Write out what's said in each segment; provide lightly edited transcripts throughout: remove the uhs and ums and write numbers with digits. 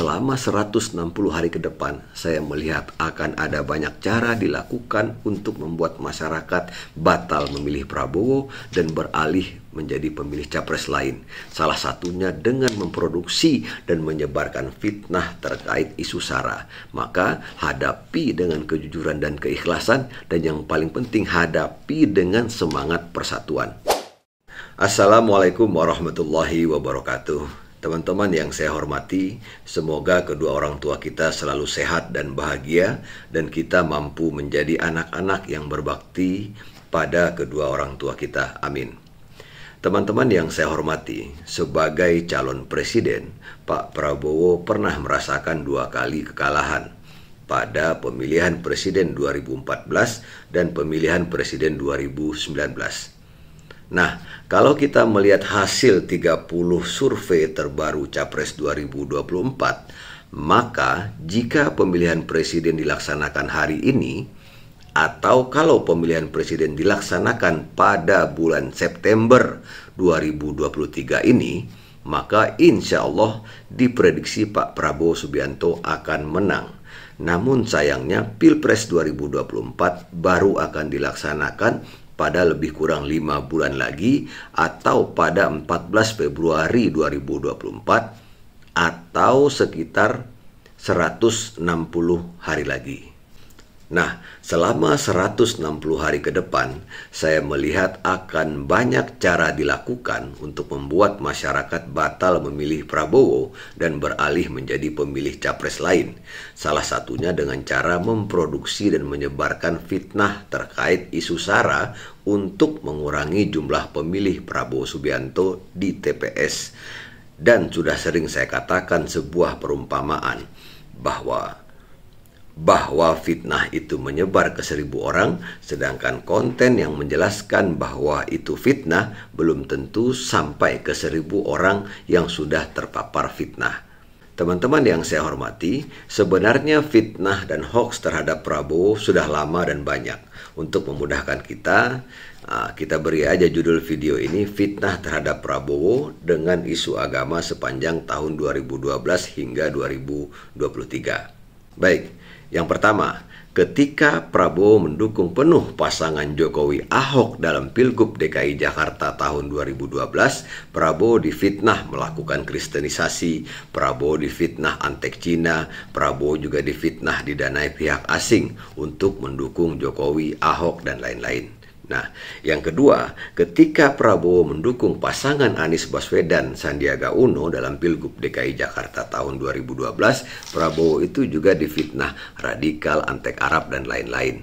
selama 160 hari ke depan, saya melihat akan ada banyak cara dilakukan untuk membuat masyarakat batal memilih Prabowo dan beralih menjadi pemilih capres lain. Salah satunya dengan memproduksi dan menyebarkan fitnah terkait isu SARA. Maka hadapi dengan kejujuran dan keikhlasan, dan yang paling penting hadapi dengan semangat persatuan. Assalamualaikum warahmatullahi wabarakatuh. Teman-teman yang saya hormati, semoga kedua orang tua kita selalu sehat dan bahagia, dan kita mampu menjadi anak-anak yang berbakti pada kedua orang tua kita. Amin. Teman-teman yang saya hormati, sebagai calon presiden, Pak Prabowo pernah merasakan 2 kali kekalahan pada pemilihan presiden 2014 dan pemilihan presiden 2019. Nah, kalau kita melihat hasil 30 survei terbaru Capres 2024, maka jika pemilihan presiden dilaksanakan hari ini, atau kalau pemilihan presiden dilaksanakan pada bulan September 2023 ini, maka insya Allah diprediksi Pak Prabowo Subianto akan menang. Namun sayangnya Pilpres 2024 baru akan dilaksanakan pada lebih kurang 5 bulan lagi, atau pada 14 Februari 2024, atau sekitar 160 hari lagi. Nah, selama 160 hari ke depan, saya melihat akan banyak cara dilakukan untuk membuat masyarakat batal memilih Prabowo dan beralih menjadi pemilih capres lain. Salah satunya dengan cara memproduksi dan menyebarkan fitnah terkait isu SARA untuk mengurangi jumlah pemilih Prabowo Subianto di TPS. Dan sudah sering saya katakan sebuah perumpamaan bahwa fitnah itu menyebar ke 1000 orang, sedangkan konten yang menjelaskan bahwa itu fitnah belum tentu sampai ke 1000 orang yang sudah terpapar fitnah. Teman-teman yang saya hormati, sebenarnya fitnah dan hoax terhadap Prabowo sudah lama dan banyak. Untuk memudahkan kita beri aja judul video ini, Fitnah Terhadap Prabowo dengan Isu Agama Sepanjang Tahun 2012 hingga 2023. Baik, yang pertama, ketika Prabowo mendukung penuh pasangan Jokowi-Ahok dalam Pilgub DKI Jakarta tahun 2012, Prabowo difitnah melakukan kristenisasi, Prabowo difitnah antek Cina, Prabowo juga difitnah didanai pihak asing untuk mendukung Jokowi, Ahok, dan lain-lain. Nah, yang kedua, ketika Prabowo mendukung pasangan Anies Baswedan Sandiaga Uno dalam Pilgub DKI Jakarta tahun 2012, Prabowo itu juga difitnah radikal, antek Arab, dan lain-lain.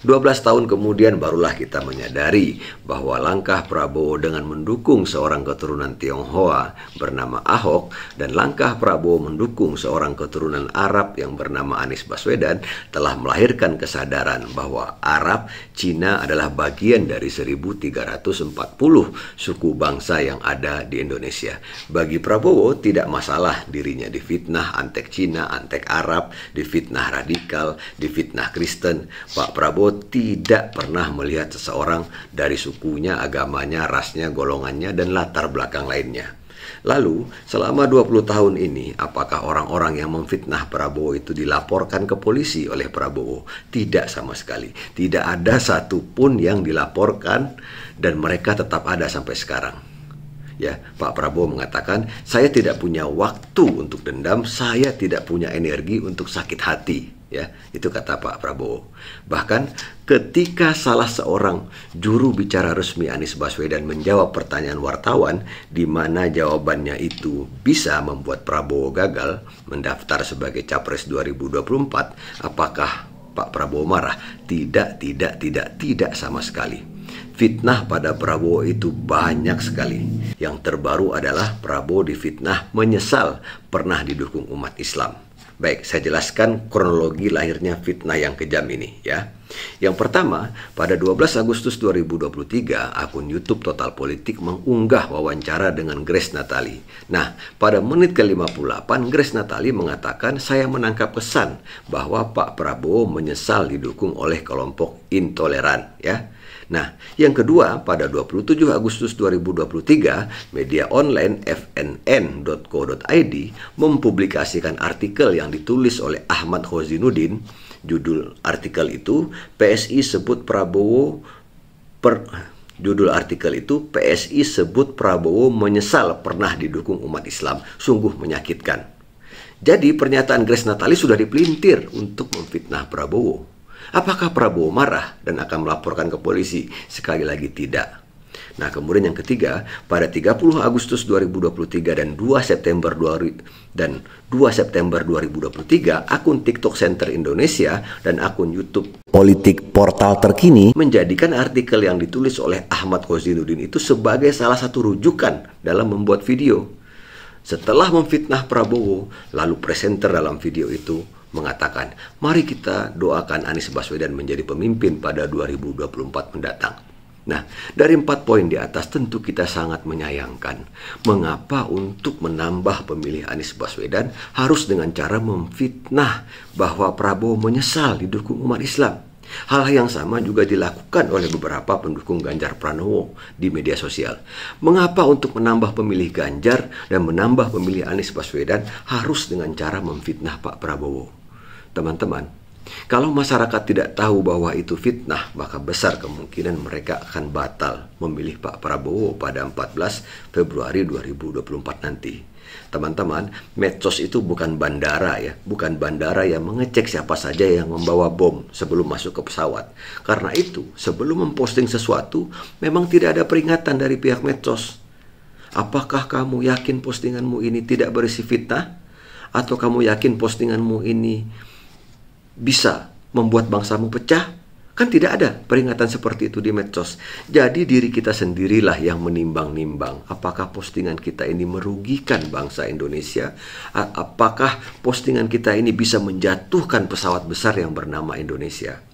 12 tahun kemudian barulah kita menyadari bahwa langkah Prabowo dengan mendukung seorang keturunan Tionghoa bernama Ahok dan langkah Prabowo mendukung seorang keturunan Arab yang bernama Anies Baswedan telah melahirkan kesadaran bahwa Arab, Cina adalah bagian dari 1340 suku bangsa yang ada di Indonesia. Bagi Prabowo tidak masalah dirinya difitnah antek Cina, antek Arab, difitnah radikal, difitnah Kristen. Pak Prabowo tidak pernah melihat seseorang dari sukunya, agamanya, rasnya, golongannya, dan latar belakang lainnya. Lalu, selama 20 tahun ini, apakah orang-orang yang memfitnah Prabowo itu dilaporkan ke polisi oleh Prabowo? Tidak sama sekali. Tidak ada satupun yang dilaporkan, dan mereka tetap ada sampai sekarang. Ya, Pak Prabowo mengatakan, saya tidak punya waktu untuk dendam, saya tidak punya energi untuk sakit hati. Ya, itu kata Pak Prabowo. Bahkan ketika salah seorang juru bicara resmi Anies Baswedan menjawab pertanyaan wartawan di mana jawabannya itu bisa membuat Prabowo gagal mendaftar sebagai Capres 2024, apakah Pak Prabowo marah? Tidak sama sekali. Fitnah pada Prabowo itu banyak sekali. Yang terbaru adalah Prabowo difitnah menyesal pernah didukung umat Islam. Baik, saya jelaskan kronologi lahirnya fitnah yang kejam ini ya. Yang pertama, pada 12 Agustus 2023, akun YouTube Total Politik mengunggah wawancara dengan Grace Natali. Nah, pada menit ke-58, Grace Natali mengatakan, saya menangkap kesan bahwa Pak Prabowo menyesal didukung oleh kelompok intoleran ya. Nah, yang kedua, pada 27 Agustus 2023, media online fnn.co.id mempublikasikan artikel yang ditulis oleh Ahmad Khozinuddin. Judul artikel itu, PSI sebut Prabowo menyesal pernah didukung umat Islam. Sungguh menyakitkan. Jadi pernyataan Grace Natali sudah dipelintir untuk memfitnah Prabowo. Apakah Prabowo marah dan akan melaporkan ke polisi? Sekali lagi tidak. Nah, kemudian yang ketiga, pada 30 Agustus 2023 dan 2 September 2023, akun TikTok Center Indonesia dan akun YouTube Politik Portal Terkini menjadikan artikel yang ditulis oleh Ahmad Khozinuddin itu sebagai salah satu rujukan dalam membuat video. Setelah memfitnah Prabowo, lalu presenter dalam video itu mengatakan, mari kita doakan Anies Baswedan menjadi pemimpin pada 2024 mendatang. Nah, dari 4 poin di atas tentu kita sangat menyayangkan mengapa untuk menambah pemilih Anies Baswedan harus dengan cara memfitnah bahwa Prabowo menyesal didukung umat Islam. Hal yang sama juga dilakukan oleh beberapa pendukung Ganjar Pranowo di media sosial. Mengapa untuk menambah pemilih Ganjar dan menambah pemilih Anies Baswedan harus dengan cara memfitnah Pak Prabowo? Teman-teman, kalau masyarakat tidak tahu bahwa itu fitnah, maka besar kemungkinan mereka akan batal memilih Pak Prabowo pada 14 Februari 2024 nanti. Teman-teman, medsos itu bukan bandara ya, bukan bandara yang mengecek siapa saja yang membawa bom sebelum masuk ke pesawat. Karena itu, sebelum memposting sesuatu, memang tidak ada peringatan dari pihak medsos. Apakah kamu yakin postinganmu ini tidak berisi fitnah? Atau kamu yakin postinganmu ini bisa membuat bangsamu pecah? Kan tidak ada peringatan seperti itu di medsos. Jadi diri kita sendirilah yang menimbang-nimbang apakah postingan kita ini merugikan bangsa Indonesia, apakah postingan kita ini bisa menjatuhkan pesawat besar yang bernama Indonesia.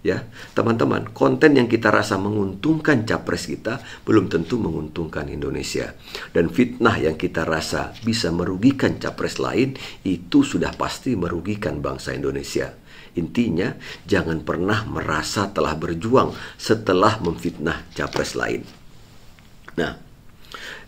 Ya, teman-teman, konten yang kita rasa menguntungkan capres kita belum tentu menguntungkan Indonesia. Dan fitnah yang kita rasa bisa merugikan capres lain itu sudah pasti merugikan bangsa Indonesia. Intinya, jangan pernah merasa telah berjuang setelah memfitnah capres lain. Nah,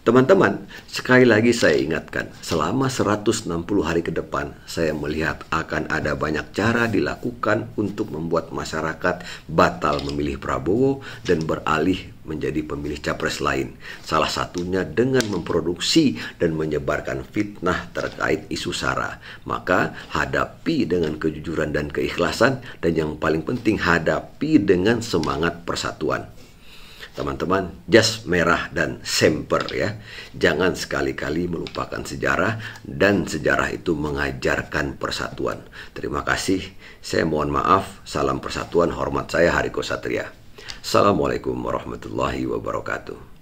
teman-teman, sekali lagi saya ingatkan, selama 160 hari ke depan, saya melihat akan ada banyak cara dilakukan untuk membuat masyarakat batal memilih Prabowo dan beralih menjadi pemilih capres lain. Salah satunya dengan memproduksi dan menyebarkan fitnah terkait isu SARA. Maka hadapi dengan kejujuran dan keikhlasan, dan yang paling penting hadapi dengan semangat persatuan. Teman-teman, jas merah dan semper ya. Jangan sekali-kali melupakan sejarah, dan sejarah itu mengajarkan persatuan. Terima kasih. Saya mohon maaf. Salam persatuan. Hormat saya Hariko Satria. Assalamualaikum warahmatullahi wabarakatuh.